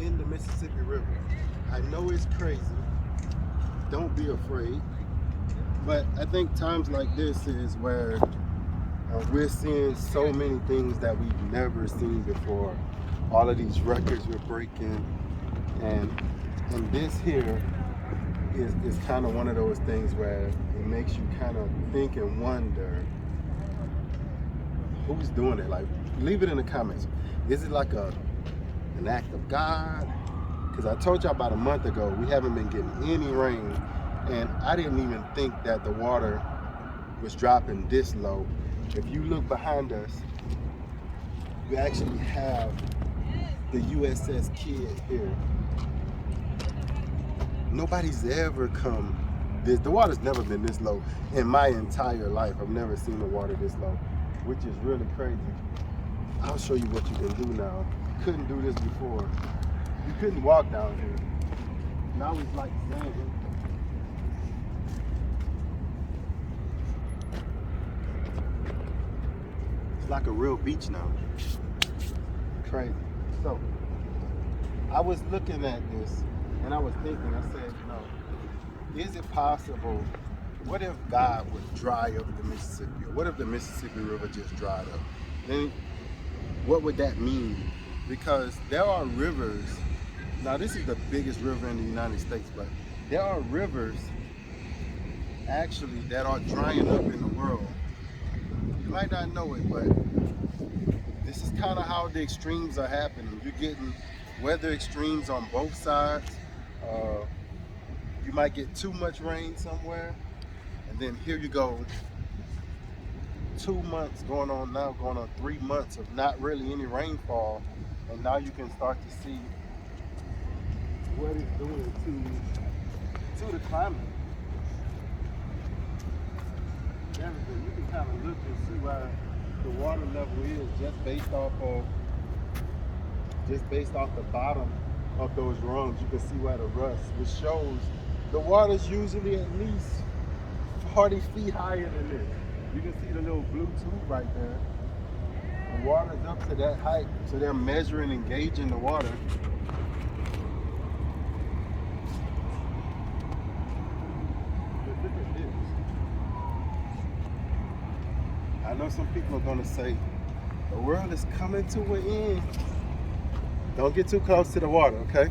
in the Mississippi River. I know it's crazy. Don't be afraid. But I think times like this is where we're seeing so many things that we've never seen before. All of these records we're breaking, and this here is kind of one of those things where it makes you kind of think and wonder who's doing it. Like, leave it in the comments. Is it like an act of God? Because I told y'all about a month ago we haven't been getting any rain, and I didn't even think that the water was dropping this low. If you look behind us, we actually have the USS Kidd here. Nobody's ever come this. The water's never been this low in my entire life. I've never seen the water this low, which is really crazy. I'll show you what you can do now. You couldn't do this before. You couldn't walk down here. Now it's like sand. It's like a real beach now. Crazy. So I was looking at this and I was thinking, I said, is it possible, what if God would dry up the Mississippi? Or what if the Mississippi River just dried up? Then what would that mean? Because there are rivers, now this is the biggest river in the United States, but there are rivers actually that are drying up in the world. You might not know it, but this is kind of how the extremes are happening. You're getting weather extremes on both sides. You might get too much rain somewhere, and then here you go, 2 months going on 3 months of not really any rainfall, and now you can start to see what it's doing to the climate. Everything. You can kind of look and see where the water level is just based off the bottom of those rungs. You can see where the rust, which shows the water's usually at least 40 feet higher than this. You can see the little blue tube right there. The water's up to that height, so they're measuring and gauging the water. But look at this. I know some people are gonna say, the world is coming to an end. Don't get too close to the water, okay?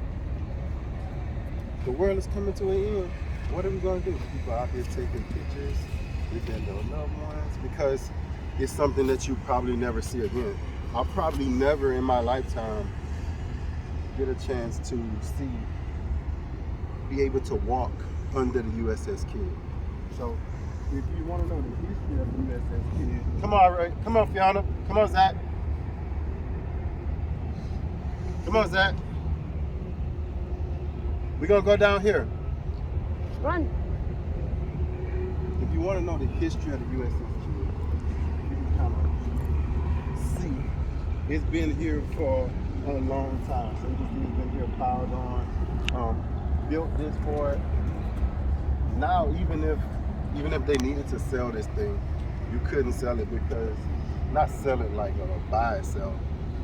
The world is coming to an end. What are we gonna do? People out here taking pictures with their little loved ones, because it's something that you probably never see again. I'll probably never in my lifetime get a chance to be able to walk under the USS Kidd. So if you want to know the history of the USS Kidd, come on, Ray. Come on, Fiona. Come on, Zach. Come on, Zach. We're gonna go down here. Run. If you want to know the history of the USS Kidd, you can kind of see it's been here for a long time. So it's been here piled on, built this for it. Now, even if they needed to sell this thing, you couldn't sell it because, not sell it like buy and sell,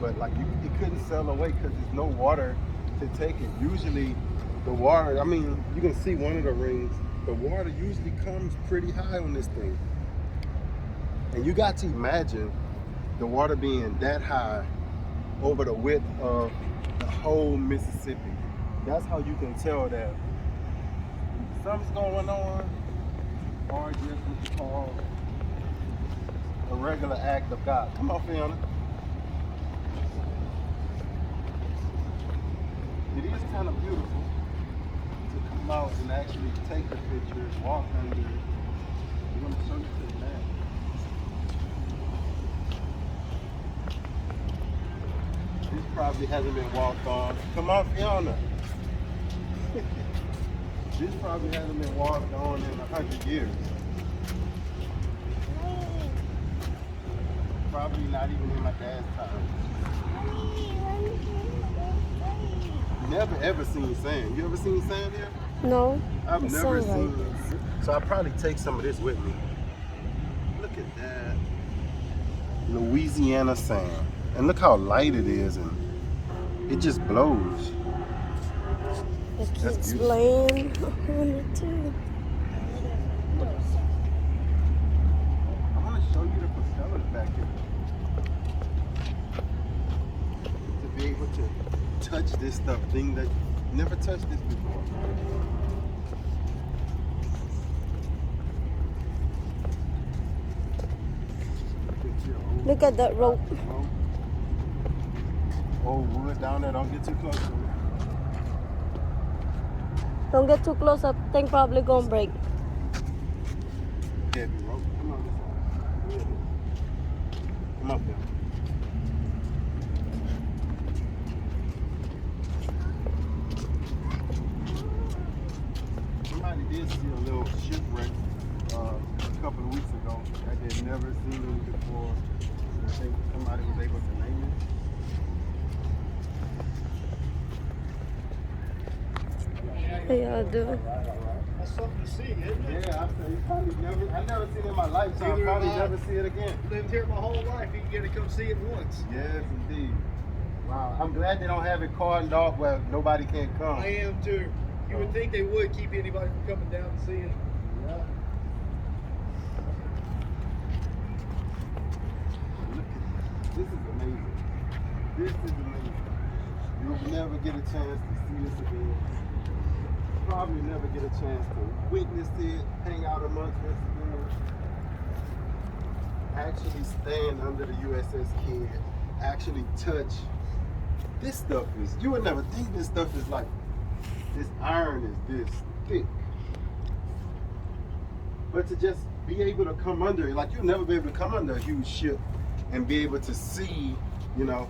but like you couldn't sell away because there's no water to take it. Usually the water, I mean, you can see one of the rings, the water usually comes pretty high on this thing. And you got to imagine the water being that high over the width of the whole Mississippi. That's how you can tell that something's going on, or just what you call a regular act of God. Come on, Fiona. It is kind of beautiful to come out and actually take the pictures, walk under it. I'm going to show you to the map. This probably hasn't been walked on. Come on, Fiona. This probably hasn't been walked on in 100 years. Probably not even in my dad's time. Never ever seen sand. You ever seen sand here? No. I've it's never so seen light. it. So I'll probably take some of this with me. Look at that. Louisiana sand. And look how light it is, and it just blows. The That's kids beautiful. playing on it too. I want to show you the propellers back here. To be able to touch this stuff, thing that never touched this before. Look at that rope. Old wood down there, don't get too close to it. Don't get too close, I think probably gonna break. Heavy rope. Come on this side. Come up there. Somebody did see a little shipwreck a couple of weeks ago that they'd never seen it before. I think somebody was able to name it. How y'all doing? That's something to see, isn't it? Yeah, I've never seen it in my lifetime. Neither Probably have I. never see it again. Lived here my whole life. You can get to come see it once. Yes, indeed. Wow, I'm glad they don't have it cordoned off where nobody can come. I am too. You would think they would keep anybody from coming down and seeing it. Yeah. Look at this. This is amazing. This is amazing. You'll never get a chance to see this again. Probably never get a chance to witness it, hang out amongst us again. Actually stand under the USS Kidd. Actually touch. This stuff is, you would never think this stuff is like, this iron is this thick. But to just be able to come under it, like you'll never be able to come under a huge ship and be able to see, you know,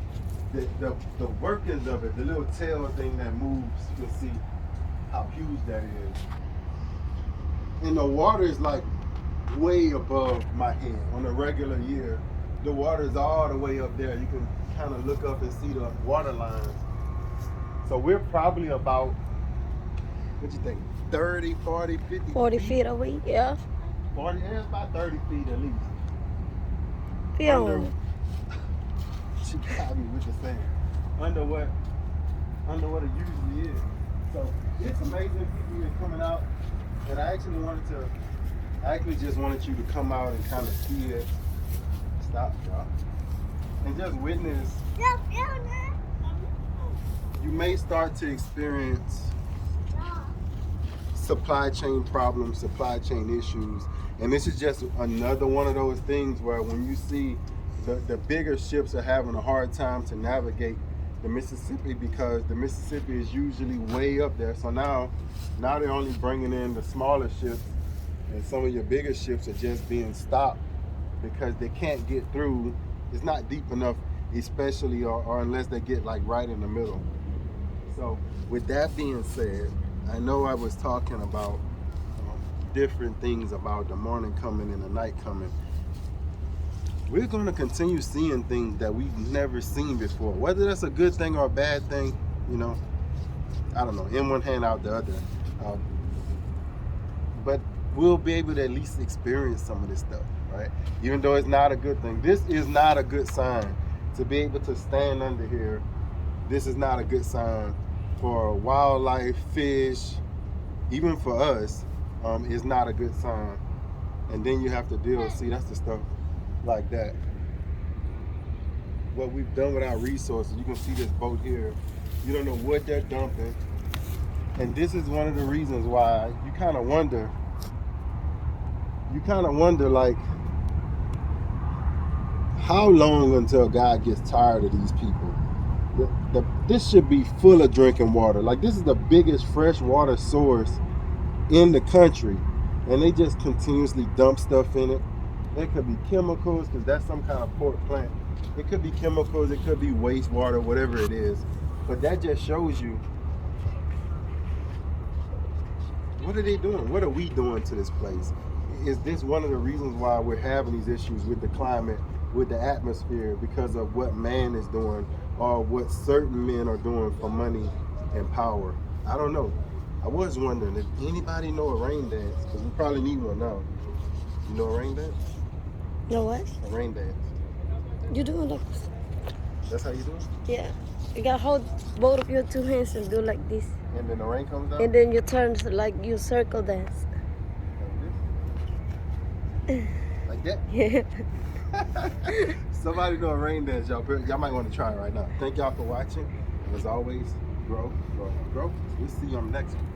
the workings of it, the little tail thing that moves, you can see how huge that is. And the water is like way above my head. On a regular year, the water is all the way up there. You can kind of look up and see the water lines. So we're probably about, what you think, 30, 40, 50 40 feet? feet away, yeah. 40, yeah, it's about 30 feet at least. Film. She got me with the sand. Under what it usually is. So it's amazing people are coming out. And I actually just wanted you to come out and kind of see it. Stop, drop. And just witness. You may start to experience supply chain problems, supply chain issues. And this is just another one of those things where when you see the bigger ships are having a hard time to navigate the Mississippi because the Mississippi is usually way up there. So now they're only bringing in the smaller ships, and some of your bigger ships are just being stopped because they can't get through. It's not deep enough, especially or unless they get like right in the middle. So with that being said, I know I was talking about different things about the morning coming and the night coming. We're going to continue seeing things that we've never seen before. Whether that's a good thing or a bad thing, you know, I don't know, in one hand out the other. But we'll be able to at least experience some of this stuff, right? Even though it's not a good thing. This is not a good sign. To be able to stand under here, this is not a good sign for wildlife, fish, even for us, is not a good sign. And then you have to deal, see, that's the stuff like that. What we've done with our resources, you can see this boat here. You don't know what they're dumping. And this is one of the reasons why you kind of wonder like, how long until God gets tired of these people? This should be full of drinking water. Like, this is the biggest freshwater source in the country, and they just continuously dump stuff in it. It could be chemicals, because that's some kind of pork plant. It could be chemicals, it could be wastewater, whatever it is. But that just shows you, what are they doing? What are we doing to this place? Is this one of the reasons why we're having these issues with the climate, with the atmosphere, because of what man is doing or what certain men are doing for money and power? I don't know. I was wondering if anybody know a rain dance, because we probably need one now. You know a rain dance? Know what? A rain dance. You doing that? That's how you do it? Yeah. You gotta hold both of your two hands and do like this. And then the rain comes down. And then you turn like you circle dance. Like this. Like that. Yeah. Somebody do a rain dance, y'all. Y'all might want to try it right now. Thank y'all for watching. And as always, grow, grow, grow. We'll see you on the next one.